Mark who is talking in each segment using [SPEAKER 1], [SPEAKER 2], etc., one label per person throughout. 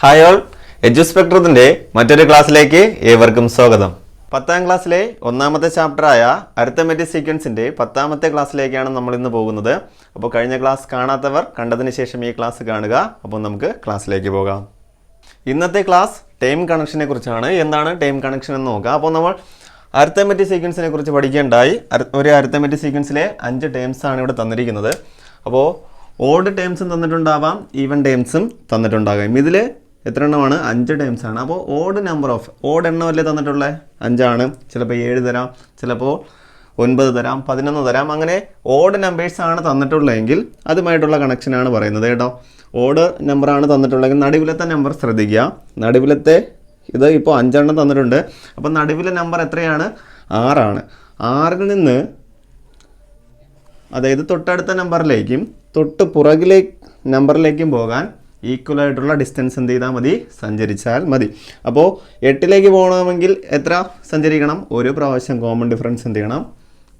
[SPEAKER 1] Hi all, എഡ്യൂസ്പെക്ട്രത്തിന്റെ മറ്റൊരു ക്ലാസ്സിലേക്ക് ഏവർക്കും സ്വാഗതം. 10ാം ക്ലാസ്സിലെ ഒന്നാമത്തെ ചാപ്റ്ററായ അരിത്തമെറ്റിക് സീക്വൻസിന്റെ 10ാമത്തെ ക്ലാസ്സിലേക്കാണ് നമ്മൾ ഇന്ന് പോകുന്നത്. അപ്പോൾ കഴിഞ്ഞ ക്ലാസ് കാണാത്തവർ കണ്ടതിന് ശേഷം ഈ ക്ലാസ് കാണുക. അപ്പോൾ നമുക്ക് ക്ലാസ്സിലേക്ക് പോകാം. ഇന്നത്തെ ക്ലാസ് ടൈം കണക്ഷനെ കുറിച്ചാണ്. എന്താണ് ടൈം കണക്ഷൻ എന്ന് നോക്കാം. അപ്പോൾ നമ്മൾ അരിത്തമെറ്റിക് സീക്വൻസിനെ കുറിച്ച് പഠിക്കേണ്ടായി. ഒരു അരിത്തമെറ്റിക് സീക്വൻസിലെ 5 ടേംസ് ആണ് ഇവിടെ തന്നിരിക്കുന്നത്. അപ്പോൾ ഓഡ് ടേംസും തന്നിട്ടുണ്ടാവാം, ഈവൻ ടേംസും തന്നിട്ടുണ്ടാകാം. ഇതിൽ എത്ര എണ്ണമാണ്? 5 ടേംസ് ആണ്. അപ്പോൾ ഓഡ് എണ്ണമല്ലേ തന്നിട്ടുള്ളത്? 5 ആണ്. ചിലപ്പോൾ 7 തരാം, ചിലപ്പോൾ 9 തരാം, 11 തരാം. അങ്ങനെ ഓഡ് നമ്പേഴ്സ് ആണ് തന്നിട്ടുള്ളതെങ്കിൽ അതുമായിട്ടുള്ള കണക്ഷനാണ് പറയുന്നത് കേട്ടോ. ഓഡ് നമ്പറാണ് തന്നിട്ടുള്ളതെങ്കിൽ നടുവിലത്തെ നമ്പർ ശ്രദ്ധിക്കുക. നടുവിലത്തെ ഇത് ഇപ്പോൾ 5 എണ്ണം തന്നിട്ടുണ്ട്. അപ്പോൾ നടുവിലെ നമ്പർ എത്രയാണ്? 6 ആണ്. 6ൽ നിന്ന് അതായത് തൊട്ടടുത്ത നമ്പറിലേക്കും തൊട്ട് പുറകിലെ നമ്പറിലേക്കും പോകാൻ ഈക്വൽ ആയിട്ടുള്ള ഡിസ്റ്റൻസ് എന്ത് ചെയ്താൽ മതി? സഞ്ചരിച്ചാൽ മതി. അപ്പോൾ 8ലേക്ക് പോകണമെങ്കിൽ എത്ര സഞ്ചരിക്കണം? ഒരു പ്രാവശ്യം കോമൺ ഡിഫറൻസ് എന്ത് ചെയ്യണം?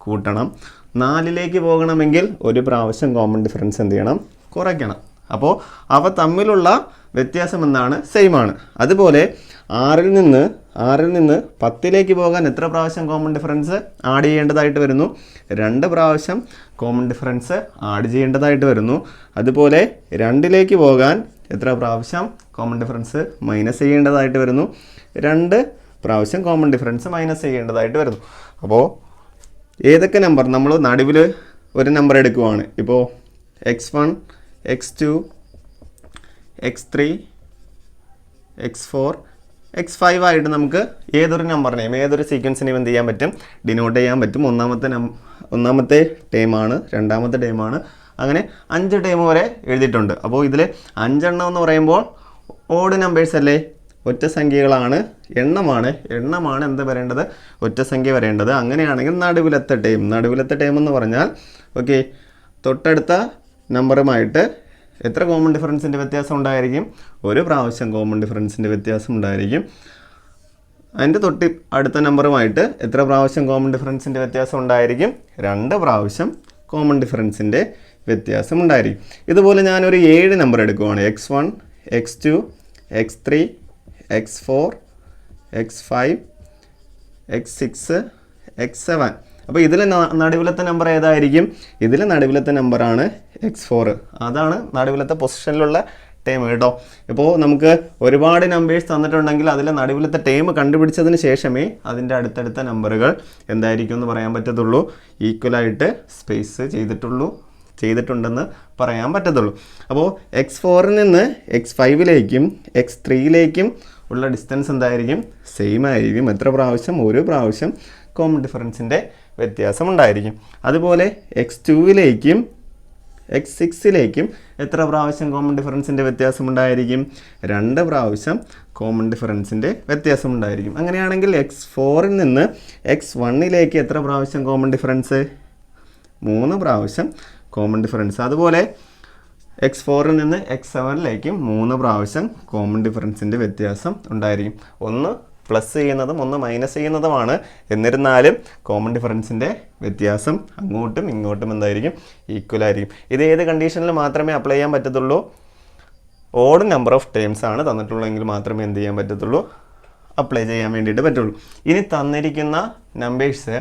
[SPEAKER 1] കൂട്ടണം. 4ലേക്ക് പോകണമെങ്കിൽ ഒരു പ്രാവശ്യം കോമൺ ഡിഫറൻസ് എന്ത് ചെയ്യണം? കുറയ്ക്കണം. അപ്പോൾ അവ തമ്മിലുള്ള വ്യത്യാസം എന്താണ്? സെയിം ആണ്. അതുപോലെ 6ൽ നിന്ന് 10ലേക്ക് പോകാൻ എത്ര പ്രാവശ്യം കോമൺ ഡിഫറൻസ് ആഡ് ചെയ്യേണ്ടതായിട്ട് വരുന്നു? 2 പ്രാവശ്യം കോമൺ ഡിഫറൻസ് ആഡ് ചെയ്യേണ്ടതായിട്ട് വരുന്നു. അതുപോലെ 2ലേക്ക് പോകാൻ എത്ര പ്രാവശ്യം കോമൺ ഡിഫറൻസ് മൈനസ് ചെയ്യേണ്ടതായിട്ട് വരുന്നു? 2 പ്രാവശ്യം കോമൺ ഡിഫറൻസ് മൈനസ് ചെയ്യേണ്ടതായിട്ട് വരുന്നു. അപ്പോൾ ഏതൊക്കെ നമ്പർ നമ്മൾ നടുവിൽ ഒരു നമ്പർ എടുക്കുവാണ്. ഇപ്പോൾ x1, x2, x3, x4, x5 ആയിട്ട് നമുക്ക് ഏതൊരു നമ്പറിനെയും ഏതൊരു സീക്വൻസിനെയും എന്ത് ചെയ്യാൻ പറ്റും? ഡിനോട്ട് ചെയ്യാൻ പറ്റും. ഒന്നാമത്തെ ടേമാണ്, രണ്ടാമത്തെ ടേമാണ്, അങ്ങനെ 5 ടേം വരെ എഴുതിയിട്ടുണ്ട്. അപ്പോൾ ഇതിൽ 5 എണ്ണം എന്ന് പറയുമ്പോൾ ഓഡ് നമ്പേഴ്സ് അല്ലേ? ഒറ്റ സംഖ്യകളാണ്, എണ്ണമാണ് എന്ത് വരേണ്ടത്? ഒറ്റ സംഖ്യ വരേണ്ടത്. അങ്ങനെയാണെങ്കിൽ നടുവിലത്തെ ടേം എന്ന് പറഞ്ഞാൽ ഓക്കെ തൊട്ടടുത്ത നമ്പറുമായിട്ട് എത്ര കോമൺ ഡിഫറൻസിൻ്റെ വ്യത്യാസം ഉണ്ടായിരിക്കും? ഒരു പ്രാവശ്യം കോമൺ ഡിഫറൻസിൻ്റെ വ്യത്യാസം ഉണ്ടായിരിക്കും. അതിൻ്റെ തൊട്ട് അടുത്ത നമ്പറുമായിട്ട് എത്ര പ്രാവശ്യം കോമൺ ഡിഫറൻസിൻ്റെ വ്യത്യാസം ഉണ്ടായിരിക്കും? 2 പ്രാവശ്യം കോമൺ ഡിഫറൻസിൻ്റെ വ്യത്യാസം ഉണ്ടായിരിക്കും. ഇതുപോലെ ഞാനൊരു 7 number എടുക്കുവാണ്. x1, x2, x3, x4, x5, x6, x7. അപ്പോൾ ഇതിൽ നടുവിലത്തെ നമ്പർ ഏതായിരിക്കും? ഇതിൽ നടുവിലത്തെ നമ്പറാണ് x4. അതാണ് നടുവിലത്തെ പൊസിഷനിലുള്ള ടേം കേട്ടോ. ഇപ്പോൾ നമുക്ക് ഒരുപാട് നമ്പേഴ്സ് തന്നിട്ടുണ്ടെങ്കിൽ അതിൽ നടുവിലത്തെ ടേം കണ്ടുപിടിച്ചതിന് ശേഷമേ അതിൻ്റെ അടുത്തടുത്ത നമ്പറുകൾ എന്തായിരിക്കും എന്ന് പറയാൻ പറ്റത്തുള്ളൂ. ഈക്വലായിട്ട് സ്പേസ് ചെയ്തിട്ടുണ്ടെന്ന് പറയാൻ പറ്റത്തുള്ളൂ. അപ്പോൾ x4ൽ നിന്ന് x5ലേക്കും x3ലേക്കും ഉള്ള ഡിസ്റ്റൻസ് എന്തായിരിക്കും? സെയിം ആയിരിക്കും. എത്ര പ്രാവശ്യം? ഒരു പ്രാവശ്യം കോമൺ ഡിഫറൻസിൻ്റെ വ്യത്യാസം ഉണ്ടായിരിക്കും. അതുപോലെ x2ലേക്കും x6ലേക്കും എത്ര പ്രാവശ്യം കോമൺ ഡിഫറൻസിൻ്റെ വ്യത്യാസം ഉണ്ടായിരിക്കും? 2 പ്രാവശ്യം കോമൺ ഡിഫറൻസിൻ്റെ വ്യത്യാസം ഉണ്ടായിരിക്കും. അങ്ങനെയാണെങ്കിൽ x4ൽ നിന്ന് x1ലേക്ക് എത്ര പ്രാവശ്യം കോമൺ ഡിഫറൻസ്? 3 പ്രാവശ്യം കോമൺ ഡിഫറൻസ്. അതുപോലെ x4ൽ നിന്ന് x7ലേക്കും 3 പ്രാവശ്യം കോമൺ ഡിഫറൻസിൻ്റെ വ്യത്യാസം ഉണ്ടായിരിക്കും. ഒന്ന് പ്ലസ് ചെയ്യുന്നതും ഒന്ന് മൈനസ് ചെയ്യുന്നതുമാണ്. എന്നിരുന്നാലും കോമൺ ഡിഫറൻസിൻ്റെ വ്യത്യാസം അങ്ങോട്ടും ഇങ്ങോട്ടും എന്തായിരിക്കും? ഈക്വൽ ആയിരിക്കും. ഇത് ഏത് കണ്ടീഷനിൽ മാത്രമേ അപ്ലൈ ചെയ്യാൻ പറ്റത്തുള്ളൂ? ഓഡ് നമ്പർ ഓഫ് ടേംസ് ആണ് തന്നിട്ടുള്ളതെങ്കിൽ മാത്രമേ എന്ത് ചെയ്യാൻ പറ്റത്തുള്ളൂ? അപ്ലൈ ചെയ്യാൻ വേണ്ടിയിട്ട് പറ്റുള്ളൂ. ഇനി തന്നിരിക്കുന്ന നമ്പേഴ്സ്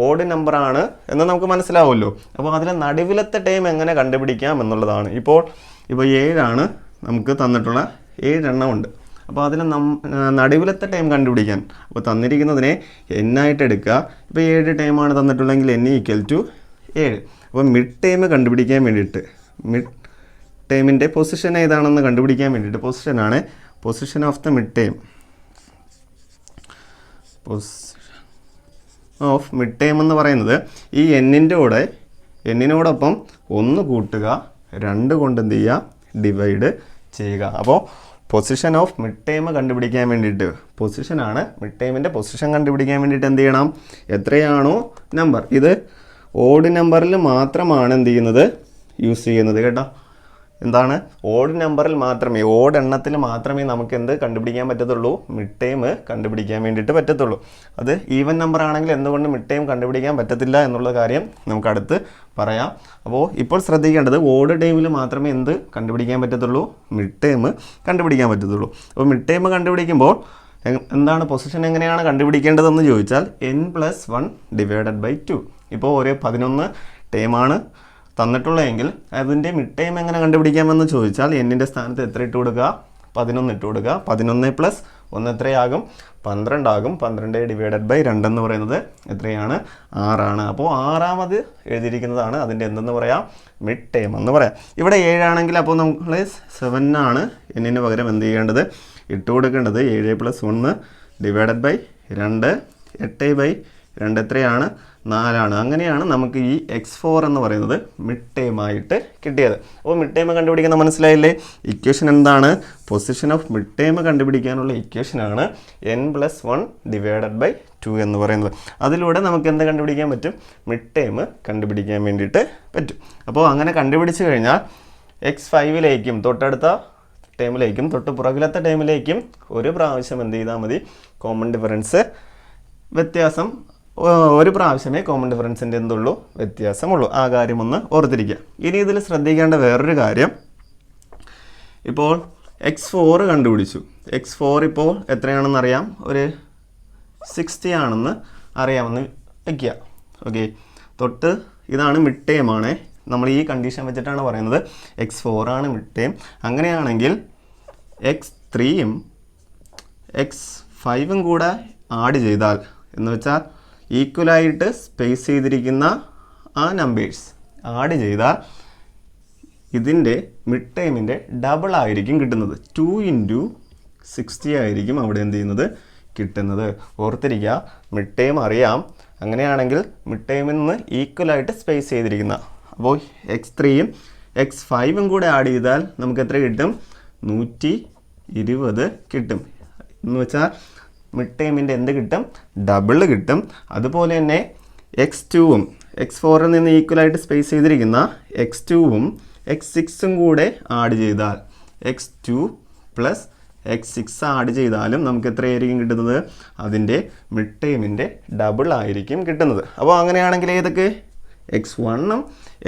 [SPEAKER 1] ഓഡ് നമ്പറാണ് എന്ന് നമുക്ക് മനസ്സിലാവുമല്ലോ. അപ്പോൾ അതിൽ നടുവിലത്തെ ടേം എങ്ങനെ കണ്ടുപിടിക്കാം എന്നുള്ളതാണ്. ഇപ്പോൾ 7 ആണ് നമുക്ക് തന്നിട്ടുള്ള 7 എണ്ണം ഉണ്ട്. അപ്പോൾ അതിൽ നടുവിലത്തെ ടൈം കണ്ടുപിടിക്കാൻ അപ്പോൾ തന്നിരിക്കുന്നതിനെ n ആയിട്ട് എടുക്കുക. ഇപ്പോൾ 7 ടൈമാണ് തന്നിട്ടുള്ളതെങ്കിൽ n = 7. അപ്പോൾ മിഡ് ടൈം കണ്ടുപിടിക്കാൻ വേണ്ടിയിട്ട് മിഡ് ടൈമിൻ്റെ പൊസിഷൻ ഏതാണെന്ന് കണ്ടുപിടിക്കാൻ വേണ്ടിയിട്ട് position of the mid time എന്ന് പറയുന്നത് ഈ എന്നിനോടൊപ്പം 1 കൂട്ടുക, 2 കൊണ്ട് എന്ത് ചെയ്യുക? ഡിവൈഡ് ചെയ്യുക. അപ്പോൾ പൊസിഷൻ ഓഫ് മിഡ് ടൈം കണ്ടുപിടിക്കാൻ വേണ്ടിയിട്ട് മിഡ് ടൈമിൻ്റെ പൊസിഷൻ കണ്ടുപിടിക്കാൻ വേണ്ടിയിട്ട് എന്ത് ചെയ്യണം? എത്രയാണോ നമ്പർ, ഇത് ഓഡ് നമ്പറിൽ മാത്രമാണ് എന്ത് ചെയ്യുന്നത്? യൂസ് ചെയ്യുന്നത് കേട്ടോ. എന്താണ് ഓഡ് നമ്പറിൽ മാത്രമേ ഓഡ് എണ്ണത്തിൽ മാത്രമേ നമുക്ക് എന്ത് കണ്ടുപിടിക്കാൻ പറ്റത്തുള്ളൂ മിഡ് ടൈം കണ്ടുപിടിക്കാൻ വേണ്ടിയിട്ട് പറ്റത്തുള്ളൂ. അത് ഈവൻ നമ്പർ ആണെങ്കിൽ എന്തുകൊണ്ട് മിഡ് ടൈം കണ്ടുപിടിക്കാൻ പറ്റത്തില്ല എന്നുള്ള കാര്യം നമുക്ക് അടുത്ത് പറയാം. അപ്പോൾ ഇപ്പോൾ ശ്രദ്ധിക്കേണ്ടത് ഓഡ് ടൈമിൽ മാത്രമേ എന്ത് കണ്ടുപിടിക്കാൻ പറ്റത്തുള്ളൂ മിഡ് ടൈം കണ്ടുപിടിക്കാൻ പറ്റത്തുള്ളൂ. അപ്പോൾ മിഡ് ടൈം കണ്ടുപിടിക്കുമ്പോൾ എന്താണ് പൊസിഷൻ എങ്ങനെയാണ് കണ്ടുപിടിക്കേണ്ടതെന്ന് ചോദിച്ചാൽ n+1 ഡിവൈഡഡ് ബൈ 2. ഇപ്പോൾ ഒരു 11 ടൈമാണ് തന്നിട്ടുള്ളതെങ്കിൽ അതിൻ്റെ മിഡ് ടൈം എങ്ങനെ കണ്ടുപിടിക്കാമെന്ന് ചോദിച്ചാൽ എന്നിൻ്റെ സ്ഥാനത്ത് എത്ര ഇട്ട് കൊടുക്കുക 11 ഇട്ട് കൊടുക്കുക. 11 + 1 എത്രയാകും 12 ആകും. 12 ഡിവൈഡഡ് ബൈ 2 എന്ന് പറയുന്നത് എത്രയാണ് 6 ആണ്. അപ്പോൾ 6ാമത് എഴുതിയിരിക്കുന്നതാണ് അതിൻ്റെ എന്തെന്ന് പറയാം മിഡ് ടൈം എന്ന് പറയാം. ഇവിടെ 7 ആണെങ്കിൽ അപ്പോൾ നമ്മൾ 7 ആണ് എന്നിന് പകരം എന്ത് ചെയ്യേണ്ടത് ഇട്ട് കൊടുക്കേണ്ടത്. 7 + 1 ഡിവൈഡഡ് ബൈ 2 8/2 എത്രയാണ് 4 ആണ്. അങ്ങനെയാണ് നമുക്ക് ഈ x4 എന്ന് പറയുന്നത് മിഡ് ടൈം ആയിട്ട് കിട്ടിയത്. അപ്പോൾ മിഡ് ടൈം കണ്ടുപിടിക്കുന്ന മനസ്സിലായില്ലേ? ഇക്വേഷൻ എന്താണ്? പൊസിഷൻ ഓഫ് മിഡ് ടൈം കണ്ടുപിടിക്കാനുള്ള ഇക്വേഷനാണ് n+1 ഡിവൈഡഡ് ബൈ 2 എന്ന് പറയുന്നത്. അതിലൂടെ നമുക്ക് എന്ത് കണ്ടുപിടിക്കാൻ പറ്റും മിഡ് ടൈം കണ്ടുപിടിക്കാൻ വേണ്ടിയിട്ട് പറ്റും. അപ്പോൾ അങ്ങനെ കണ്ടുപിടിച്ച് കഴിഞ്ഞാൽ x5ലേക്കും തൊട്ടടുത്ത ടൈമിലേക്കും തൊട്ട് പുറകിലത്തെ ടൈമിലേക്കും ഒരു പ്രാവശ്യം എന്ത് ചെയ്താൽ മതി കോമൺ ഡിഫറൻസ് വ്യത്യാസം ഒരു പ്രാവശ്യമേ കോമൺ ഡിഫറൻസിൻ്റെ എന്തുള്ളൂ വ്യത്യാസമുള്ളൂ. ആ കാര്യം ഒന്ന് ഓർത്തിരിക്കുക. ഇനി ഇതിൽ ശ്രദ്ധിക്കേണ്ട വേറൊരു കാര്യം, ഇപ്പോൾ x4 കണ്ടുപിടിച്ചു. x4 ഇപ്പോൾ എത്രയാണെന്ന് അറിയാം, ഒരു 60 ആണെന്ന് അറിയാമെന്ന് വയ്ക്കുക. ഓക്കെ, തൊട്ട് ഇതാണ് മിഡ് ടൈം ആണ്. നമ്മൾ ഈ കണ്ടീഷൻ വെച്ചിട്ടാണ് പറയുന്നത് x4 ആണ് മിഡ് ടൈം. അങ്ങനെയാണെങ്കിൽ x3യും x5ഉം കൂടെ ആഡ് ചെയ്താൽ എന്ന് വെച്ചാൽ ഈക്വലായിട്ട് സ്പേസ് ചെയ്തിരിക്കുന്ന ആ നമ്പേഴ്സ് ആഡ് ചെയ്താൽ ഇതിൻ്റെ മിഡ് ടൈമിൻ്റെ ഡബിൾ ആയിരിക്കും കിട്ടുന്നത്. 2 × 60 ആയിരിക്കും അവിടെ എന്ത് ചെയ്യുന്നത് കിട്ടുന്നത്. ഓർത്തിരിക്കുക, മിഡ് ടൈം അറിയാം. അങ്ങനെയാണെങ്കിൽ മിഡ് ടൈമിൽ നിന്ന് ഈക്വലായിട്ട് സ്പേസ് ചെയ്തിരിക്കുന്ന, അപ്പോൾ x3യും x5ഉം കൂടെ ആഡ് ചെയ്താൽ നമുക്ക് എത്ര കിട്ടും 120 കിട്ടും. എന്ന് വെച്ചാൽ മിഡ് ടൈമിൻ്റെ എന്ത് കിട്ടും ഡബിൾ കിട്ടും. അതുപോലെ തന്നെ x2ഉം x4ൽ നിന്ന് ഈക്വലായിട്ട് സ്പേസ് ചെയ്തിരിക്കുന്ന x2ഉം x6ഉം കൂടെ ആഡ് ചെയ്താൽ x2 + x6 ആഡ് ചെയ്താലും നമുക്ക് എത്രയായിരിക്കും കിട്ടുന്നത് അതിൻ്റെ മിഡ് ടൈമിൻ്റെ ഡബിൾ ആയിരിക്കും കിട്ടുന്നത്. അപ്പോൾ അങ്ങനെയാണെങ്കിൽ ഏതൊക്കെ x1ഉം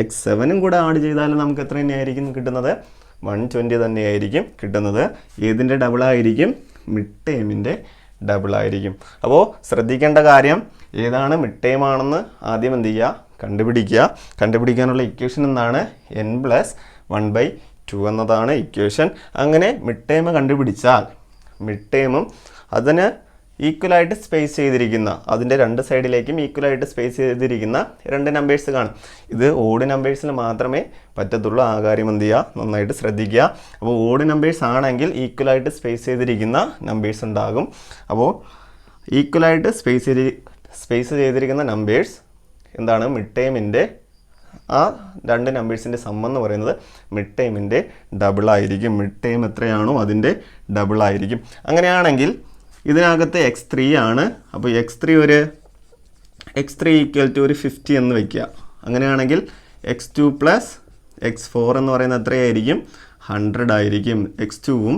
[SPEAKER 1] x7ഉം കൂടെ ആഡ് ചെയ്താലും നമുക്ക് എത്ര തന്നെയായിരിക്കും കിട്ടുന്നത് 120 തന്നെയായിരിക്കും കിട്ടുന്നത്. ഏതിൻ്റെ ഡബിളായിരിക്കും മിഡ് ടൈമിൻ്റെ ഡബിളായിരിക്കും. അപ്പോൾ ശ്രദ്ധിക്കേണ്ട കാര്യം ഏതാണ് മിഡ് ടൈം ആണെന്ന് ആദ്യം എന്ത് ചെയ്യുക കണ്ടുപിടിക്കുക. കണ്ടുപിടിക്കാനുള്ള ഇക്വേഷൻ എന്താണ് n+1/2 എന്നതാണ് ഇക്വേഷൻ. അങ്ങനെ മിഡ് ടൈം കണ്ടുപിടിച്ചാൽ മിഡ് ടൈമും അതിന് ഈക്വലായിട്ട് സ്പേസ് ചെയ്തിരിക്കുന്ന അതിൻ്റെ രണ്ട് സൈഡിലേക്കും ഈക്വലായിട്ട് സ്പേസ് ചെയ്തിരിക്കുന്ന രണ്ട് നമ്പേഴ്സ് കാണും. ഇത് ഓഡ് നമ്പേഴ്സിൽ മാത്രമേ പറ്റത്തുള്ളൂ. ആ കാര്യം എന്ത് ചെയ്യുക നന്നായിട്ട് ശ്രദ്ധിക്കുക. അപ്പോൾ ഓഡ് നമ്പേഴ്സ് ആണെങ്കിൽ ഈക്വലായിട്ട് സ്പേസ് ചെയ്തിരിക്കുന്ന നമ്പേഴ്സ് ഉണ്ടാകും. അപ്പോൾ ഈക്വലായിട്ട് സ്പേസ് ചെയ്തിരിക്കുന്ന നമ്പേഴ്സ് എന്താണ് മിഡ് ടൈമിൻ്റെ ആ രണ്ട് നമ്പേഴ്സിൻ്റെ സം എന്ന് പറയുന്നത് മിഡ് ടൈമിൻ്റെ ഡബിളായിരിക്കും. മിഡ് ടൈം എത്രയാണോ അതിൻ്റെ ഡബിളായിരിക്കും. അങ്ങനെയാണെങ്കിൽ ഇതിനകത്ത് x3 ആണ്. അപ്പോൾ x3 = ഒരു 50 എന്ന് വയ്ക്കുക. അങ്ങനെയാണെങ്കിൽ x2 + x4 എന്ന് പറയുന്നത് എത്രയായിരിക്കും 100 ആയിരിക്കും. x2ഉം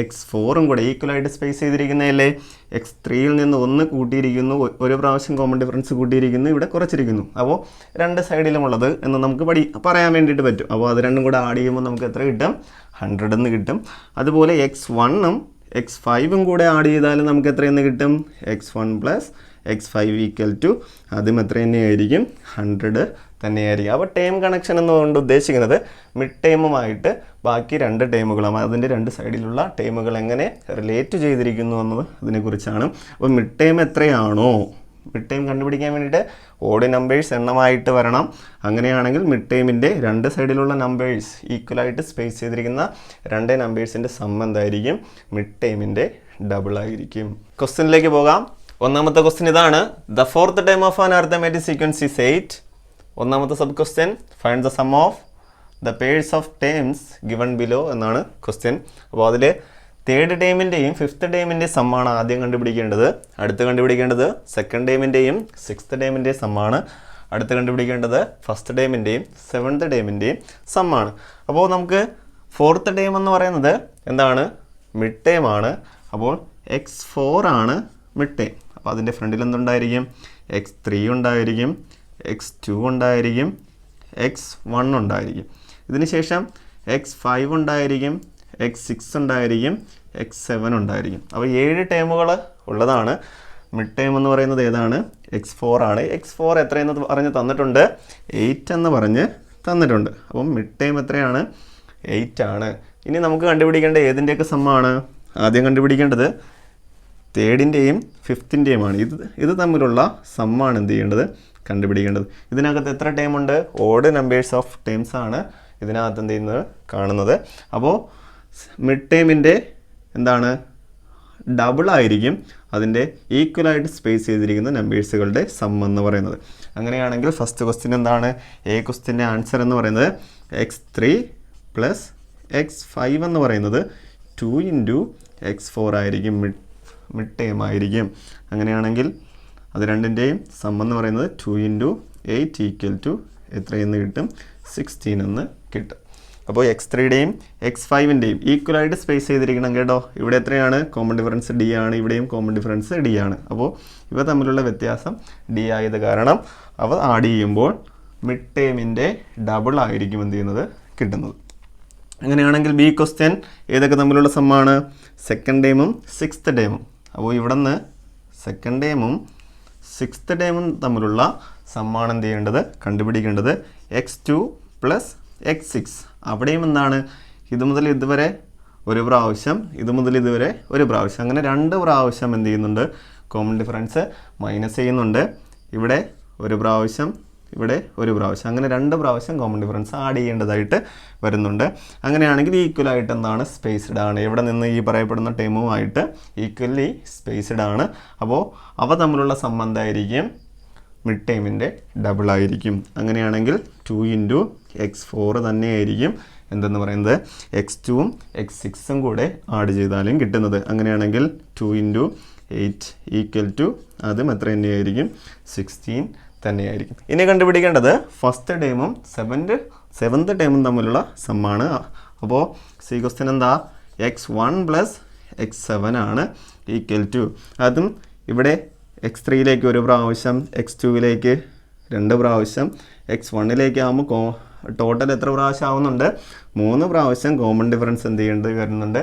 [SPEAKER 1] x4ഉം കൂടെ ഈക്വലായിട്ട് സ്പേസ് ചെയ്തിരിക്കുന്നതല്ലേ. x3യിൽ നിന്ന് 1 കൂട്ടിയിരിക്കുന്നു, ഒരു പ്രാവശ്യം കോമൺ ഡിഫറൻസ് കൂട്ടിയിരിക്കുന്നു, ഇവിടെ കുറച്ചിരിക്കുന്നു. അപ്പോൾ രണ്ട് സൈഡിലുമുള്ളത് എന്ന് നമുക്ക് പറയാൻ വേണ്ടിയിട്ട് പറ്റും. അപ്പോൾ അത് രണ്ടും കൂടെ ആഡ് ചെയ്യുമ്പോൾ നമുക്ക് എത്ര കിട്ടും 100 എന്ന് കിട്ടും. അതുപോലെ x1ഉം x5ഉം കൂടെ ആഡ് ചെയ്താലും നമുക്ക് എത്രയെന്ന് കിട്ടും x1 + x5 അതും എത്ര തന്നെയായിരിക്കും 100 തന്നെയായിരിക്കും. അപ്പോൾ ടൈം കണക്ഷൻ എന്നുകൊണ്ട് ഉദ്ദേശിക്കുന്നത് മിഡ് ടൈമുമായിട്ട് ബാക്കി രണ്ട് ടൈമുകളും അതിൻ്റെ രണ്ട് സൈഡിലുള്ള ടൈമുകൾ എങ്ങനെ റിലേറ്റ് ചെയ്തിരിക്കുന്നു എന്നത് അതിനെക്കുറിച്ചാണ്. അപ്പോൾ മിഡ് ടൈം എത്രയാണോ മിഡ് ടൈം കണ്ടുപിടിക്കാൻ വേണ്ടിയിട്ട് ഓഡ് നമ്പേഴ്സ് എണ്ണമായിട്ട് വരണം. അങ്ങനെയാണെങ്കിൽ മിഡ് ടൈമിൻ്റെ രണ്ട് സൈഡിലുള്ള നമ്പേഴ്സ് ഈക്വലായിട്ട് സ്പേസ് ചെയ്തിരിക്കുന്ന രണ്ട് നമ്പേഴ്സിൻ്റെ സം എന്തായിരിക്കും മിഡ് ടൈമിൻ്റെ ഡബിളായിരിക്കും. ക്വസ്റ്റ്യനിലേക്ക് പോകാം. ഒന്നാമത്തെ ക്വസ്റ്റ്യൻ ഇതാണ്. The fourth time of an arithmetic sequence is 8. ഒന്നാമത്തെ sub question find the sum of the purse of terms given below എന്നാണ് ക്വസ്റ്റ്യൻ. അപ്പോൾ അതിൽ തേർഡ് ടൈമിൻ്റെയും ഫിഫ്ത്ത് ടൈമിൻ്റെയും സമ്മാണ് ആദ്യം കണ്ടുപിടിക്കേണ്ടത്. അടുത്ത് കണ്ടുപിടിക്കേണ്ടത് സെക്കൻഡ് ടൈമിൻ്റെയും സിക്സ്ത് ടൈമിൻ്റെയും സമ്മാണ്. അടുത്ത് കണ്ടുപിടിക്കേണ്ടത് ഫസ്റ്റ് ടൈമിൻ്റെയും സെവൻത്ത് ടൈമിൻ്റെയും സമ്മാണ്. അപ്പോൾ നമുക്ക് ഫോർത്ത് ടേം എന്ന് പറയുന്നത് എന്താണ്? മിഡ് ടേം ആണ്. അപ്പോൾ x4 ആണ് മിഡ് ടേം. അപ്പോൾ അതിൻ്റെ ഫ്രണ്ടിൽ എന്തുണ്ടായിരിക്കും? x3 ഉണ്ടായിരിക്കും, x2 ഉണ്ടായിരിക്കും, x1 ഉണ്ടായിരിക്കും. ഇതിന് ശേഷം x5 ഉണ്ടായിരിക്കും, x6 ഉണ്ടായിരിക്കും, x7 ഉണ്ടായിരിക്കും. അപ്പോൾ 7 ടേമുകൾ ഉള്ളതാണ്. മിഡ് ടേം എന്ന് പറയുന്നത് ഏതാണ്? x4 ആണ്. x4 എത്രയെന്ന് പറഞ്ഞ് തന്നിട്ടുണ്ട്? 8 എന്ന് പറഞ്ഞ് തന്നിട്ടുണ്ട്. അപ്പം മിഡ് ടേം എത്രയാണ്? 8 ആണ്. ഇനി നമുക്ക് കണ്ടുപിടിക്കേണ്ട ഏതിൻ്റെയൊക്കെ സമ്മാണ്? ആദ്യം കണ്ടുപിടിക്കേണ്ടത് തേർഡിൻ്റെയും ഫിഫ്ത്തിൻ്റെയും ആണ്. ഇത് തമ്മിലുള്ള സമ്മാണ് എന്ത് ചെയ്യേണ്ടത്? കണ്ടുപിടിക്കേണ്ടത്. ഇതിനകത്ത് എത്ര ടേം ഉണ്ട്? ഓഡ് നമ്പേഴ്സ് ഓഫ് ടേംസ് ആണ് ഇതിനകത്ത് എന്ത് ചെയ്യുന്നത്? കാണുന്നത്. അപ്പോൾ മിഡ് ടേമിൻ്റെ എന്താണ്? ഡബിൾ ആയിരിക്കും അതിൻ്റെ ഈക്വലായിട്ട് സ്പേസ് ചെയ്തിരിക്കുന്ന നമ്പേഴ്സുകളുടെ സം എന്ന് പറയുന്നത്. അങ്ങനെയാണെങ്കിൽ ഫസ്റ്റ് ക്വസ്റ്റ്യൻ എന്താണ്? എ ക്വസ്റ്റ്യൻ്റെ ആൻസർ എന്ന് പറയുന്നത് x3 + x5 എന്ന് പറയുന്നത് 2 × x4 ആയിരിക്കും. മിഡ് ടേം ആയിരിക്കും. അങ്ങനെയാണെങ്കിൽ അത് രണ്ടിൻ്റെയും സം എന്ന് പറയുന്നത് 2 × 8 = എത്രയെന്ന് കിട്ടും? 16 എന്ന് കിട്ടും. അപ്പോൾ x3യുടെയും x5ൻ്റെയും ഈക്വലായിട്ട് സ്പേസ് ചെയ്തിരിക്കണം കേട്ടോ. ഇവിടെ എത്രയാണ്? കോമൺ ഡിഫറൻസ് d ആണ്. ഇവിടെയും കോമൺ ഡിഫറൻസ് d ആണ്. അപ്പോൾ ഇവ തമ്മിലുള്ള വ്യത്യാസം d ആയത് കാരണം അവ ആഡ് ചെയ്യുമ്പോൾ മിഡ് ടേമിൻ്റെ ഡബിൾ ആയിരിക്കും എന്ത് ചെയ്യുന്നത്? കിട്ടുന്നത്. അങ്ങനെയാണെങ്കിൽ ബി ക്വസ്റ്റ്യൻ ഏതൊക്കെ തമ്മിലുള്ള സമ്മാണ്? Second ടേമും sixth ടേമും. അപ്പോൾ ഇവിടെ നിന്ന് സെക്കൻഡ് ടേമും സിക്സ്ത് ടേമും തമ്മിലുള്ള സമ്മാണ് എന്ത് ചെയ്യേണ്ടത്? കണ്ടുപിടിക്കേണ്ടത്. x2 + x6. അവിടെയും എന്താണ്? ഇത് മുതൽ ഇതുവരെ ഒരു പ്രാവശ്യം, ഇത് മുതൽ ഇതുവരെ ഒരു പ്രാവശ്യം, അങ്ങനെ 2 പ്രാവശ്യം എന്ത് ചെയ്യുന്നുണ്ട്? കോമൺ ഡിഫറൻസ് മൈനസ് ചെയ്യുന്നുണ്ട്. ഇവിടെ ഒരു പ്രാവശ്യം, ഇവിടെ ഒരു പ്രാവശ്യം, അങ്ങനെ 2 പ്രാവശ്യം കോമൺ ഡിഫറൻസ് ആഡ് ചെയ്യേണ്ടതായിട്ട് വരുന്നുണ്ട്. അങ്ങനെയാണെങ്കിൽ ഈക്വലായിട്ട് എന്താണ്? സ്പേസ്ഡ് ആണ്. ഇവിടെ നിന്ന് ഈ പറയപ്പെടുന്ന ടേമുമായിട്ട് ഈക്വലി സ്പേസ്ഡ് ആണ്. അപ്പോൾ അവ തമ്മിലുള്ള സംബന്ധമായിരിക്കും മിഡ് ടേമിൻ്റെ ഡബിൾ ആയിരിക്കും. അങ്ങനെയാണെങ്കിൽ 2 × x4 തന്നെയായിരിക്കും എന്തെന്ന് പറയുന്നത്? x2ഉം x6ഉം കൂടെ ആഡ് ചെയ്താലും കിട്ടുന്നത്. അങ്ങനെയാണെങ്കിൽ 2 × 8 = അതും എത്ര തന്നെയായിരിക്കും? 16 തന്നെയായിരിക്കും. ഇനി കണ്ടുപിടിക്കേണ്ടത് ഫസ്റ്റ് ടേമും സെവൻത് ടേമും തമ്മിലുള്ള സമ്മാണ്. അപ്പോൾ സി ക്വസ്റ്റ്യൻ എന്താ? x1 + x7 ആണ് = അതും ഇവിടെ x3യിലേക്ക് ഒരു പ്രാവശ്യം, x2യിലേക്ക് 2 പ്രാവശ്യം, x1ലേക്ക് ആകുമ്പോൾ ടോട്ടൽ എത്ര പ്രാവശ്യം ആവുന്നുണ്ട്? 3 പ്രാവശ്യം കോമൺ ഡിഫറൻസ് എന്ത് ചെയ്യേണ്ടി വരുന്നുണ്ട്?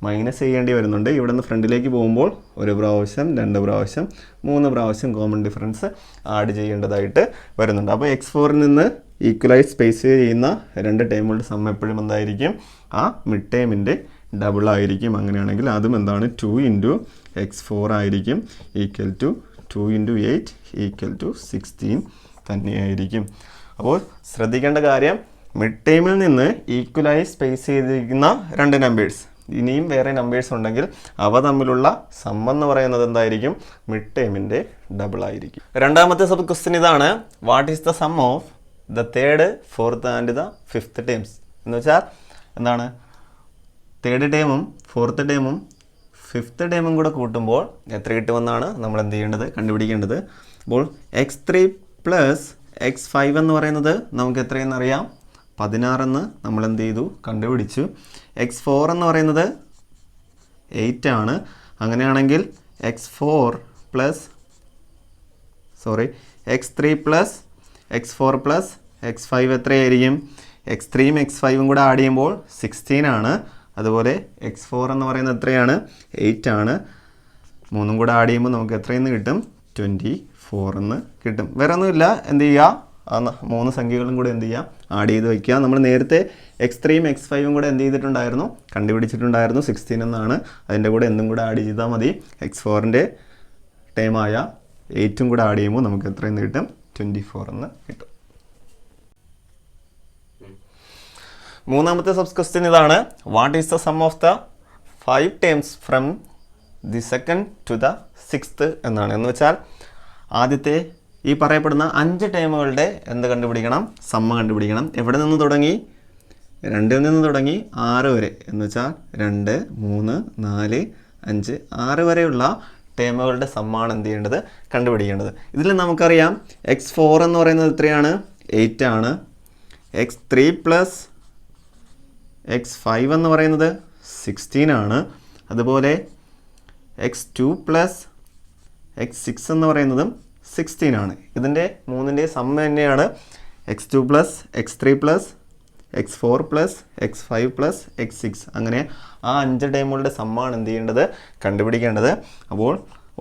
[SPEAKER 1] മൈനസ് ചെയ്യേണ്ടി വരുന്നുണ്ട്. ഇവിടെ നിന്ന് ഫ്രണ്ടിലേക്ക് പോകുമ്പോൾ ഒരു പ്രാവശ്യം, 2 പ്രാവശ്യം, 3 പ്രാവശ്യം കോമൺ ഡിഫറൻസ് ആഡ് ചെയ്യേണ്ടതായിട്ട് വരുന്നുണ്ട്. അപ്പോൾ x4ൽ നിന്ന് ഈക്വലായി സ്പേസ് ചെയ്യുന്ന 2 ടേമുകളുടെ സം എപ്പോഴും എന്തായിരിക്കും? ആ മിഡ് ടേമിൻ്റെ ഡബിൾ ആയിരിക്കും. അങ്ങനെയാണെങ്കിൽ അതും എന്താണ്? 2 × x4 ആയിരിക്കും = 2 × 8 = 16 തന്നെയായിരിക്കും. അപ്പോൾ ശ്രദ്ധിക്കേണ്ട കാര്യം, മിഡ് ടേമിൽ നിന്ന് ഈക്വലായി സ്പേസ് ചെയ്തിരിക്കുന്ന 2 നമ്പേഴ്സ്, ഇനിയും വേറെ നമ്പേഴ്സ് ഉണ്ടെങ്കിൽ അവ തമ്മിലുള്ള സം എന്ന് പറയുന്നത് എന്തായിരിക്കും? മിഡ് ടേമിൻ്റെ ഡബിൾ ആയിരിക്കും. രണ്ടാമത്തെ സബ് ക്വസ്റ്റ്യൻ ഇതാണ്. What is the sum of the third, fourth and the fifth terms? എന്ന് വെച്ചാൽ എന്താണ്? തേർഡ് ടേമും ഫോർത്ത് ടേമും ഫിഫ്ത്ത് ടേമും കൂടെ കൂട്ടുമ്പോൾ എത്ര കിട്ടുമെന്നാണ് നമ്മൾ എന്ത് ചെയ്യേണ്ടത്? കണ്ടുപിടിക്കേണ്ടത്. അപ്പോൾ x3 + x5 എന്ന് പറയുന്നത് നമുക്ക് എത്രയെന്നറിയാം? 16 എന്ന് നമ്മൾ എന്ത് ചെയ്തു? കണ്ടുപിടിച്ചു. x4 എന്ന് പറയുന്നത് 8 ആണ്. അങ്ങനെയാണെങ്കിൽ x3 + x4 + x5 എത്രയായിരിക്കും? x3യും x5ഉം കൂടെ ആഡ് ചെയ്യുമ്പോൾ 16 ആണ്. അതുപോലെ x4 എന്ന് പറയുന്നത് എത്രയാണ്? 8 ആണ്. 3ഉം കൂടെ ആഡ് ചെയ്യുമ്പോൾ നമുക്ക് എത്രയെന്ന് കിട്ടും? 24 എന്ന് കിട്ടും. വേറെ ഒന്നുമില്ല, എന്ത് ചെയ്യുക? ആ 3 സംഖ്യകളും കൂടെ എന്ത് ചെയ്യുക? ആഡ് ചെയ്ത് വയ്ക്കുക. നമ്മൾ നേരത്തെ x3യും x5ഉം കൂടെ എന്ത് ചെയ്തിട്ടുണ്ടായിരുന്നു? കണ്ടുപിടിച്ചിട്ടുണ്ടായിരുന്നു. 16 എന്നാണ്. അതിൻ്റെ കൂടെ എന്തും കൂടെ ആഡ് ചെയ്താൽ മതി. x4ൻ്റെ ടേമായ 8ഉം കൂടെ ആഡ് ചെയ്യുമ്പോൾ നമുക്ക് എത്രയെന്ന് കിട്ടും? 24 എന്ന് കിട്ടും. മൂന്നാമത്തെ സബ് ക്വസ്റ്റ്യൻ ഇതാണ്. What is the sum of the 5 terms from the second to the sixth എന്നാണ്. എന്ന് വെച്ചാൽ ആദ്യത്തെ ഈ പറയപ്പെടുന്ന 5 ടേമുകളുടെ എന്ത് കണ്ടുപിടിക്കണം? സമ്മ കണ്ടുപിടിക്കണം. എവിടെ നിന്ന് തുടങ്ങി? 2ൽ നിന്ന് തുടങ്ങി 6 വരെ. എന്ന് വെച്ചാൽ 2, 3, 4, 5, 6 വരെയുള്ള ടേമുകളുടെ സമ്മാണ് എന്ത് ചെയ്യേണ്ടത്? കണ്ടുപിടിക്കേണ്ടത്. ഇതിൽ നമുക്കറിയാം x4 എന്ന് പറയുന്നത് എത്രയാണ്? 8 ആണ്. x3 + x5 എന്ന് പറയുന്നത് 16 ആണ്. അതുപോലെ x2 പ്ലസ് x6 എന്ന് പറയുന്നതും 16 ആണ്. ഇതിൻ്റെ മൂന്നിൻ്റെ സമ്മ തന്നെയാണ് x2 plus x3 plus x4 plus x5 plus x6. അങ്ങനെ ആ 5 ടേമുകളുടെ സമ്മാണ് എന്ത് ചെയ്യേണ്ടത്, കണ്ടുപിടിക്കേണ്ടത്. അപ്പോൾ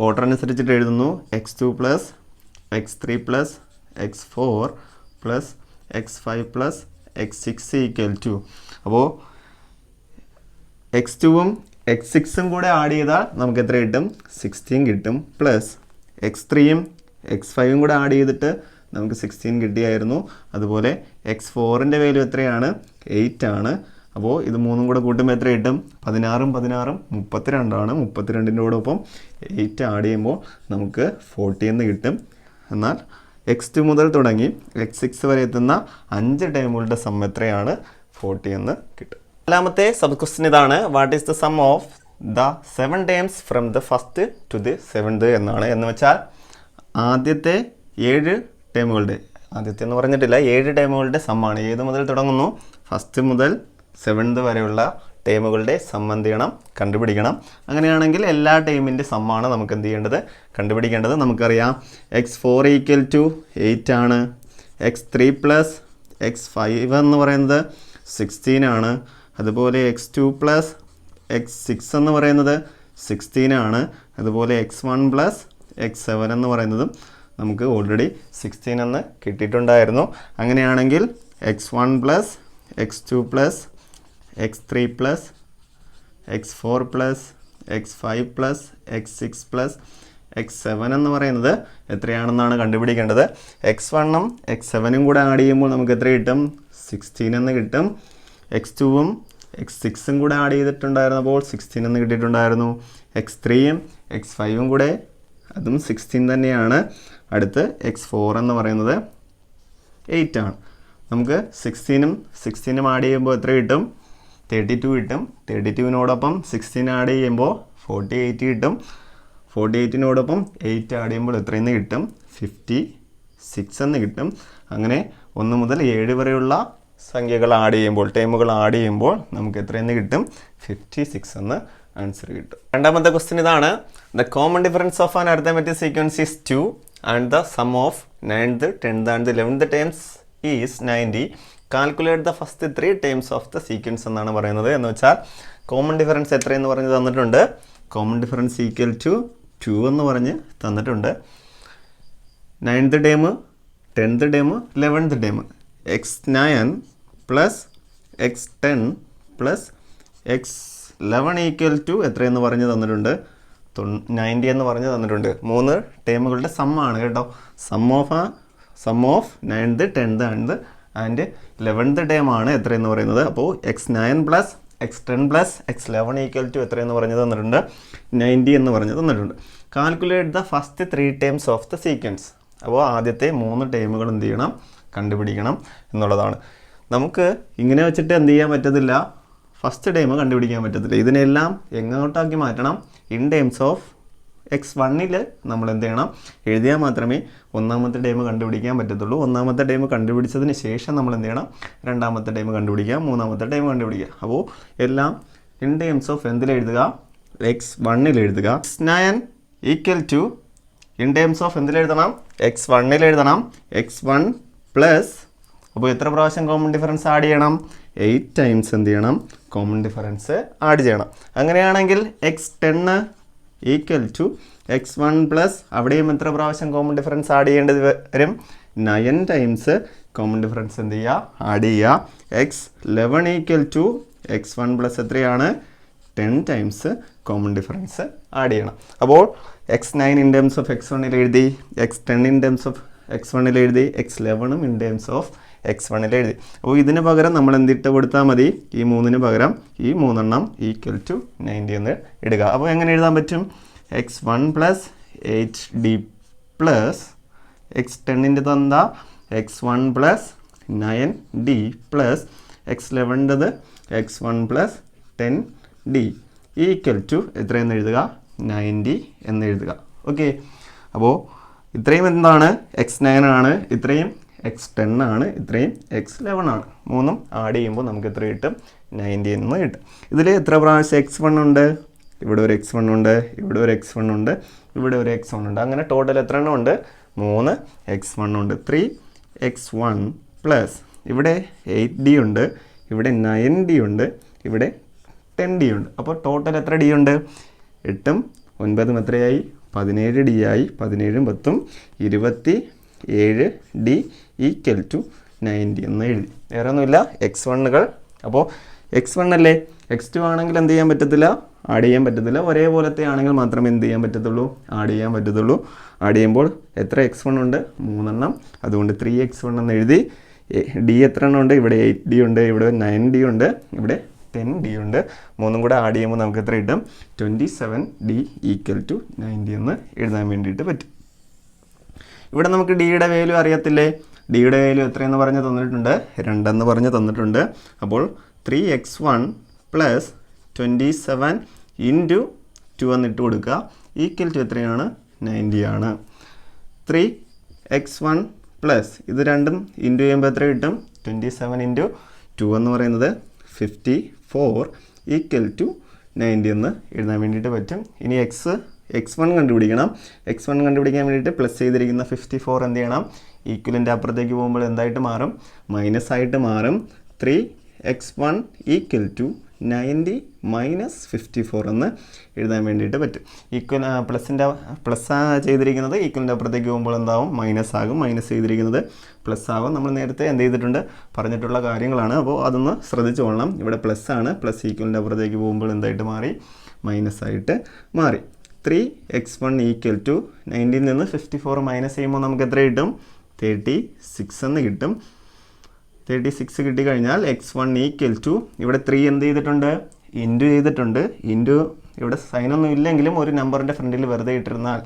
[SPEAKER 1] ഓർഡർ അനുസരിച്ചിട്ട് എഴുതുന്നു. x2 plus x3 plus x4 plus x5 plus x6 equal to, അപ്പോൾ x2ഉം x6ഉം കൂടെ ആഡ് ചെയ്താൽ നമുക്ക് എത്ര കിട്ടും, 16 കിട്ടും. പ്ലസ് x3യും x5ഉം കൂടെ ആഡ് ചെയ്തിട്ട് നമുക്ക് 16 കിട്ടിയായിരുന്നു. അതുപോലെ x4ൻ്റെ വാല്യൂ എത്രയാണ്, 8 ആണ്. അപ്പോൾ ഇത് മൂന്നും കൂടെ കൂട്ടുമ്പോൾ എത്ര കിട്ടും, 16ഉം 16ഉം 32 ആണ്. 32ൻ്റെ കൂടൊപ്പം 8 ആഡ് ചെയ്യുമ്പോൾ നമുക്ക് 40 എന്ന് കിട്ടും. എന്നാൽ x2 മുതൽ തുടങ്ങി x6 വരെ എത്തുന്ന 5 ടേമുകളുടെ സം എത്രയാണ്, 40 എന്ന് കിട്ടും. നാലാമത്തെ സബ് ക്വസ്റ്റ്യൻ ഇതാണ്. What is the sum of the 7 terms from the first to the 7th എന്നാണ്. എന്ന് വെച്ചാൽ ആദ്യത്തെ 7 ടേമുകളുടെ, ആദ്യത്തെ എന്ന് പറഞ്ഞിട്ടില്ല, 7 ടേമുകളുടെ സമ്മാണ്. ഏത് മുതൽ തുടങ്ങുന്നു, ഫസ്റ്റ് മുതൽ 7th വരെയുള്ള ടേമുകളുടെ സം എന്ത് ചെയ്യണം, കണ്ടുപിടിക്കണം. അങ്ങനെയാണെങ്കിൽ എല്ലാ ടേമിൻ്റെ സമ്മാണ് നമുക്ക് എന്ത് ചെയ്യേണ്ടത്, കണ്ടുപിടിക്കേണ്ടത്. നമുക്കറിയാം x4 ഈക്വൽ ടു 8 ആണ്. x3 പ്ലസ് x5 എന്ന് പറയുന്നത് 16 ആണ്. അതുപോലെ x2 പ്ലസ് x6 എന്ന് പറയുന്നത് 16 ആണ്. അതുപോലെ x1 പ്ലസ് x7 എന്ന് പറയുന്നതും നമുക്ക് ഓൾറെഡി 16 എന്ന് കിട്ടിയിട്ടുണ്ടായിരുന്നു. അങ്ങനെയാണെങ്കിൽ x1 plus x2 plus x3 plus x4 plus x5 plus x6 plus x7 എന്ന് പറയുന്നത് എത്രയാണെന്നാണ് കണ്ടുപിടിക്കേണ്ടത്. x1ഉം x7ഉം കൂടെ ആഡ് ചെയ്യുമ്പോൾ നമുക്ക് എത്ര കിട്ടും, 16 എന്ന് കിട്ടും. x2ഉം x6ഉം കൂടെ ആഡ് ചെയ്തിട്ടുണ്ടായിരുന്നപ്പോൾ 16 എന്ന് കിട്ടിയിട്ടുണ്ടായിരുന്നു. x3യും x5ഉം കൂടെ അതും 16 തന്നെയാണ്. അടുത്ത് x4 എന്ന് പറയുന്നത് 8 ആണ്. നമുക്ക് 16ഉം ആഡ് ചെയ്യുമ്പോൾ എത്ര കിട്ടും, 32 കിട്ടും. 32നോടൊപ്പം 16 ആഡ് ചെയ്യുമ്പോൾ 48 കിട്ടും. 48നോടൊപ്പം 8 ആഡ് ചെയ്യുമ്പോൾ എത്രയെന്ന് കിട്ടും, 56 എന്ന് കിട്ടും. അങ്ങനെ 1 മുതൽ 7 വരെയുള്ള സംഖ്യകൾ ആഡ് ചെയ്യുമ്പോൾ, ടേമുകൾ ആഡ് ചെയ്യുമ്പോൾ നമുക്ക് എത്രയെന്ന് കിട്ടും, 56 എന്ന് ആൻസർ കിട്ടും. രണ്ടാമത്തെ ക്വസ്റ്റ്യൻ ഇതാണ്. The common difference of an arithmetic sequence is 2 and the sum of 9th, 10th and 11th terms is 90. Calculate the first 3 terms of the sequence എന്നാണ് പറയുന്നത്. എന്ന് വെച്ചാൽ കോമൺ ഡിഫറൻസ് എത്രയെന്ന് പറഞ്ഞ് തന്നിട്ടുണ്ട്. കോമൺ ഡിഫറൻസ് ഈക്വൽ ടു 2 എന്ന് പറഞ്ഞ് തന്നിട്ടുണ്ട്. 9th term, 10th term, 11th term. x9 plus x10 plus x11 equal to എത്രയെന്ന് പറഞ്ഞ് തന്നിട്ടുണ്ട്, 90 എന്ന് പറഞ്ഞ് തന്നിട്ടുണ്ട്. 3 ടേമുകളുടെ സമ്മാണ് കേട്ടോ. Some of 9th, 10th and 11th ടേമാണ് എത്രയെന്ന് പറയുന്നത്. അപ്പോൾ x9 plus x10 plus x11 equal to എത്രയെന്ന് പറഞ്ഞ് തന്നിട്ടുണ്ട്, 90 എന്ന് പറഞ്ഞ് തന്നിട്ടുണ്ട്. Calculate the first 3 terms of the sequence. അപ്പോൾ ആദ്യത്തെ 3 ടേമുകൾ എന്ത് ചെയ്യണം, കണ്ടുപിടിക്കണം എന്നുള്ളതാണ്. നമുക്ക് ഇങ്ങനെ വെച്ചിട്ട് എന്ത് ചെയ്യാൻ പറ്റത്തില്ല, ഫസ്റ്റ് ടൈം കണ്ടുപിടിക്കാൻ പറ്റത്തില്ല. ഇതിനെല്ലാം എങ്ങോട്ടാക്കി മാറ്റണം, ഇൻ ടേംസ് ഓഫ് x1ൽ നമ്മൾ എന്ത് ചെയ്യണം, എഴുതിയാൽ മാത്രമേ ഒന്നാമത്തെ ടൈം കണ്ടുപിടിക്കാൻ പറ്റത്തുള്ളൂ. ഒന്നാമത്തെ ടൈം കണ്ടുപിടിച്ചതിന് ശേഷം നമ്മൾ എന്ത് ചെയ്യണം, രണ്ടാമത്തെ ടൈം കണ്ടുപിടിക്കുക, മൂന്നാമത്തെ ടൈം കണ്ടുപിടിക്കുക. അപ്പോൾ എല്ലാം ഇൻ ടേംസ് ഓഫ് എന്തിലെഴുതുക, x1ൽ എഴുതുക. x9 equal to in terms of എന്തിലെഴുതണം, x1ൽ എഴുതണം. x1 പ്ലസ്, അപ്പോൾ എത്ര പ്രാവശ്യം കോമൺ ഡിഫറൻസ് ആഡ് ചെയ്യണം, 8 ടൈംസ് എന്ത് ചെയ്യണം, കോമൺ ഡിഫറൻസ് ആഡ് ചെയ്യണം. അങ്ങനെയാണെങ്കിൽ x10 equal to x1 plus, അവിടെയും എത്ര പ്രാവശ്യം കോമൺ ഡിഫറൻസ് ആഡ് ചെയ്യേണ്ടത് വരും, 9 ടൈംസ് കോമൺ ഡിഫറൻസ് എന്ത് ചെയ്യുക, ആഡ് ചെയ്യുക. x11 equal to x1 plus എത്രയാണ്, 10 ടൈംസ് കോമൺ ഡിഫറൻസ് ആഡ് ചെയ്യണം. അപ്പോൾ x9 ഇൻ ടേംസ് ഓഫ് x1ൽ എഴുതി, x10 ഇൻ ടേംസ് ഓഫ് x1ൽ എഴുതി, x11ഉം ഇൻ ടേംസ് ഓഫ് x1ൽ എഴുതി. അപ്പോൾ ഇതിന് പകരം നമ്മൾ എന്തിട്ട് കൊടുത്താൽ മതി, ഈ 3ന് പകരം ഈ 3 ഈക്വൽ ടു 90 എന്ന് ഇടുക. അപ്പോൾ എങ്ങനെ എഴുതാൻ പറ്റും, x1 പ്ലസ് 8d പ്ലസ് x10ൻ്റെ തന്ത x1 പ്ലസ് 9d പ്ലസ് x11ൻ്റെത് x1 plus 10d equal to എത്രയെന്ന് എഴുതുക, 90 എന്ന് എഴുതുക. ഓക്കെ, അപ്പോൾ ഇത്രയും എന്താണ്, x9 ആണ്, ഇത്രയും x10 ആണ്, ഇത്രയും x11 ആണ്. മൂന്നും ആഡ് ചെയ്യുമ്പോൾ നമുക്ക് എത്ര കിട്ടും, 90 എന്ന് കിട്ടും. ഇതിൽ എത്ര പ്രാവശ്യം x1 ഉണ്ട്? ഇവിടെ ഒരു x1 ഉണ്ട്, ഇവിടെ ഒരു x1 ഉണ്ട്, ഇവിടെ ഒരു x1 ഉണ്ട്. അങ്ങനെ ടോട്ടൽ എത്ര എണ്ണം ഉണ്ട്? 3 x1 ഉണ്ട്. 3x1 പ്ലസ് ഇവിടെ 8d ഉണ്ട്, ഇവിടെ 9d ഉണ്ട്, ഇവിടെ 10d ഉണ്ട്. അപ്പോൾ ടോട്ടൽ എത്ര d ഉണ്ട്? 8ഉം 9ഉം എത്രയായി? 17d ആയി. 17ഉം 10ഉം 27d ഈക്വൽ ടു 90 എന്ന് എഴുതി. വേറെ ഒന്നുമില്ല, x1കൾ. അപ്പോൾ x1 അല്ലേ, x2 ആണെങ്കിൽ എന്ത് ചെയ്യാൻ പറ്റത്തില്ല? ആഡ് ചെയ്യാൻ പറ്റത്തില്ല. ഒരേപോലത്തെ ആണെങ്കിൽ മാത്രമേ എന്ത് ചെയ്യാൻ പറ്റത്തുള്ളൂ? ആഡ് ചെയ്യാൻ പറ്റത്തുള്ളൂ. ആഡ് ചെയ്യുമ്പോൾ എത്ര x1 ഉണ്ട്? 3 എണ്ണം. അതുകൊണ്ട് 3x1 എന്ന് എഴുതി. d എത്ര എണ്ണം ഉണ്ട്? ഇവിടെ 8d ഉണ്ട്, ഇവിടെ 9d ഉണ്ട്, ഇവിടെ 10d ഉണ്ട്. മൂന്നും കൂടെ ആഡ് ചെയ്യുമ്പോൾ നമുക്ക് എത്ര കിട്ടും? 27d ഈക്വൽ ടു 90 എന്ന് എഴുതാൻ വേണ്ടിയിട്ട് പറ്റും. ഇവിടെ നമുക്ക് ഡിയുടെ വാല്യൂ അറിയത്തില്ലേ? ഡിയുടെ വാല്യൂ എത്രയെന്ന് പറഞ്ഞ് തന്നിട്ടുണ്ട്? 2 എന്ന് പറഞ്ഞ് തന്നിട്ടുണ്ട്. അപ്പോൾ 3x1 പ്ലസ് 27 ഇൻറ്റു 2 എന്നിട്ട് കൊടുക്കുക. ഈക്വൽ ടു എത്രയാണ്? 90 ആണ്. 3x1 പ്ലസ് ഇത് രണ്ടും ഇൻറ്റു ചെയ്യുമ്പോൾ എത്ര കിട്ടും? 27 ഇൻറ്റു 2 എന്ന് പറയുന്നത് 54 ഈക്വൽ ടു 90 എന്ന് എഴുതാൻ വേണ്ടിയിട്ട് പറ്റും. ഇനി x1 കണ്ടുപിടിക്കണം. x1 കണ്ടുപിടിക്കാൻ വേണ്ടിയിട്ട് പ്ലസ് ചെയ്തിരിക്കുന്ന 54 എന്ത് ചെയ്യണം? ഈക്വലിൻ്റെ അപ്പുറത്തേക്ക് പോകുമ്പോൾ എന്തായിട്ട് മാറും? മൈനസ് ആയിട്ട് മാറും. 3x1 ഈക്വൽ ടു 90 മൈനസ് 54 എന്ന് എഴുതാൻ വേണ്ടിയിട്ട് പറ്റും. ഈക്വൽ പ്ലസ് ചെയ്തിരിക്കുന്നത് ഈക്വലിൻ്റെ അപ്പുറത്തേക്ക് പോകുമ്പോൾ എന്താവും? മൈനസ് ആകും. മൈനസ് ചെയ്തിരിക്കുന്നത് പ്ലസ് ആകും. നമ്മൾ നേരത്തെ എന്ത് ചെയ്തിട്ടുണ്ട്? പറഞ്ഞിട്ടുള്ള കാര്യങ്ങളാണ്. അപ്പോൾ അതൊന്ന് ശ്രദ്ധിച്ചു കൊള്ളണം. ഇവിടെ പ്ലസ് ആണ്. പ്ലസ് ഈക്വലിൻ്റെ അപ്പുറത്തേക്ക് പോകുമ്പോൾ എന്തായിട്ട് മാറി? മൈനസ് ആയിട്ട് മാറി. 3x1 ഈക്വൽ ടു 90 നിന്ന് 54 മൈനസ് ചെയ്യുമ്പോൾ നമുക്ക് എത്ര കിട്ടും? 36 എന്ന് കിട്ടും. 36 കിട്ടിക്കഴിഞ്ഞാൽ x1 ഈക്വൽ ടു ഇവിടെ 3 എന്ത് ചെയ്തിട്ടുണ്ട്? ഇൻറ്റു ചെയ്തിട്ടുണ്ട്. ഇൻറ്റു ഇവിടെ സൈനൊന്നും ഇല്ലെങ്കിലും ഒരു നമ്പറിൻ്റെ ഫ്രണ്ടിൽ വെറുതെ ഇട്ടിരുന്നാൽ,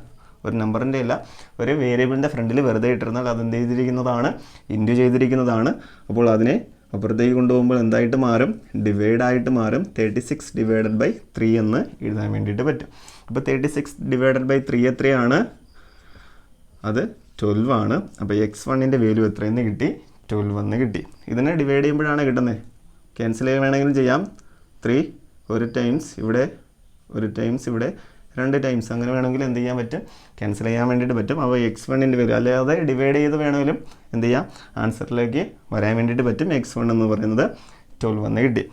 [SPEAKER 1] ഒരു നമ്പറിൻ്റെ അല്ല, ഒരു വേരിയബിളിൻ്റെ ഫ്രണ്ടിൽ വെറുതെ ഇട്ടിരുന്നാൽ അതെന്ത് ചെയ്തിരിക്കുന്നതാണ്? ഇൻറ്റു ചെയ്തിരിക്കുന്നതാണ്. അപ്പോൾ അതിനെ അപ്പുറത്തേക്ക് കൊണ്ടുപോകുമ്പോൾ എന്തായിട്ട് മാറും? ഡിവൈഡ് ആയിട്ട് മാറും. 36 ഡിവൈഡഡ് ബൈ 3 എന്ന് എഴുതാൻ വേണ്ടിയിട്ട് പറ്റും. അപ്പോൾ 36 ഡിവൈഡഡ് ബൈ 3 എത്രയാണ്? അത് 12 ആണ്. അപ്പോൾ x1ൻ്റെ വാല്യൂ എത്രയെന്ന് കിട്ടി? 12 എന്ന് കിട്ടി. ഇതിനെ ഡിവൈഡ് ചെയ്യുമ്പോഴാണ് കിട്ടുന്നത്. ക്യാൻസൽ വേണമെങ്കിലും ചെയ്യാം. 3 ഒരു ടൈംസ് ഇവിടെ, ഒരു ടൈംസ് ഇവിടെ, 2 ടൈംസ് അങ്ങനെ വേണമെങ്കിൽ എന്ത് ചെയ്യാൻ പറ്റും? ക്യാൻസൽ ചെയ്യാൻ വേണ്ടിയിട്ട് പറ്റും. അപ്പോൾ x1ൻ്റെ വാല്യൂ അല്ലാതെ ഡിവൈഡ് ചെയ്ത് വേണമെങ്കിലും എന്ത് ചെയ്യാം? ആൻസറിലേക്ക് വരാൻ വേണ്ടിയിട്ട് പറ്റും. x1 എന്ന് പറയുന്നത് 12 എന്ന് കിട്ടി.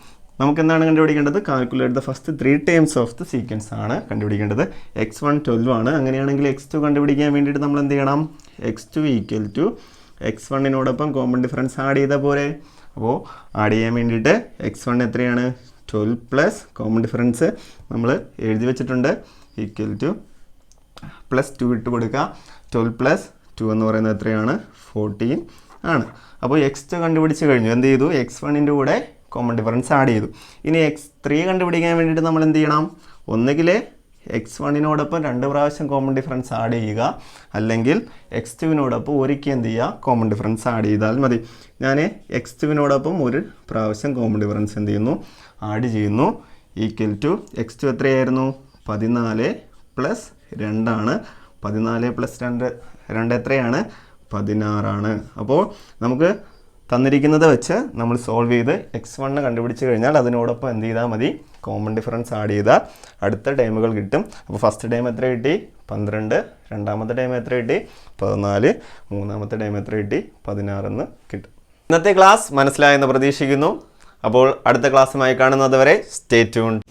[SPEAKER 1] നമുക്ക് എന്താണ് കണ്ടുപിടിക്കേണ്ടത്? Calculate the first 3 terms of the sequence ആണ് കണ്ടുപിടിക്കേണ്ടത്. x1 12 ആണ്. അങ്ങനെയാണെങ്കിൽ x2 കണ്ടുപിടിക്കാൻ വേണ്ടിയിട്ട് നമ്മൾ എന്ത് ചെയ്യണം? x2 ഈക്വൽ ടു x1നോടൊപ്പം കോമൺ ഡിഫറൻസ് ആഡ് ചെയ്താൽ പോരെ. അപ്പോൾ ആഡ് ചെയ്യാൻ വേണ്ടിയിട്ട് x1 എത്രയാണ്? 12 പ്ലസ് കോമൺ ഡിഫറൻസ് നമ്മൾ എഴുതി വെച്ചിട്ടുണ്ട് ഈക്വൽ ടു പ്ലസ് 2 ഇട്ട് കൊടുക്കുക. 12 പ്ലസ് 2 എന്ന് പറയുന്നത് എത്രയാണ്? 14 ആണ്. അപ്പോൾ x2 കണ്ടുപിടിച്ച് കഴിഞ്ഞു. എന്ത് ചെയ്തു? x1ൻ്റെ കൂടെ കോമൺ ഡിഫറൻസ് ആഡ് ചെയ്തു. ഇനി x3 കണ്ടുപിടിക്കാൻ വേണ്ടിയിട്ട് നമ്മൾ എന്ത് ചെയ്യണം? ഒന്നുകിൽ x1നോടൊപ്പം 2 പ്രാവശ്യം കോമൺ ഡിഫറൻസ് ആഡ് ചെയ്യുക, അല്ലെങ്കിൽ x2നോടൊപ്പം ഒരിക്കൽ എന്ത് ചെയ്യുക? കോമൺ ഡിഫറൻസ് ആഡ് ചെയ്താൽ മതി. ഞാൻ x2നോടൊപ്പം ഒരു പ്രാവശ്യം കോമൺ ഡിഫറൻസ് എന്ത് ചെയ്യുന്നു? ആഡ് ചെയ്യുന്നു. ഈക്വൽ ടു x2 എത്രയായിരുന്നു? 14 പ്ലസ് 2 ആണ്. 14 പ്ലസ് 2 എത്രയാണ്? 16 ആണ്. അപ്പോൾ നമുക്ക് തന്നിരിക്കുന്നത് വെച്ച് നമ്മൾ സോൾവ് ചെയ്ത് x1 കണ്ടുപിടിച്ച് കഴിഞ്ഞാൽ അതിനോടൊപ്പം എന്ത് ചെയ്താൽ മതി? കോമൺ ഡിഫറൻസ് ആഡ് ചെയ്താൽ അടുത്ത ടൈമുകൾ കിട്ടും. അപ്പോൾ ഫസ്റ്റ് ടൈം എത്ര കിട്ടി? 12. രണ്ടാമത്തെ ടൈം എത്ര കിട്ടി? 14. മൂന്നാമത്തെ ടൈം എത്ര കിട്ടി? 16 എന്ന് കിട്ടും. ഇന്നത്തെ ക്ലാസ് മനസ്സിലായെന്ന് പ്രതീക്ഷിക്കുന്നു. അപ്പോൾ അടുത്ത ക്ലാസ്സുമായി കാണുന്നത് വരെ സ്റ്റേ ട്യൂൺഡ്.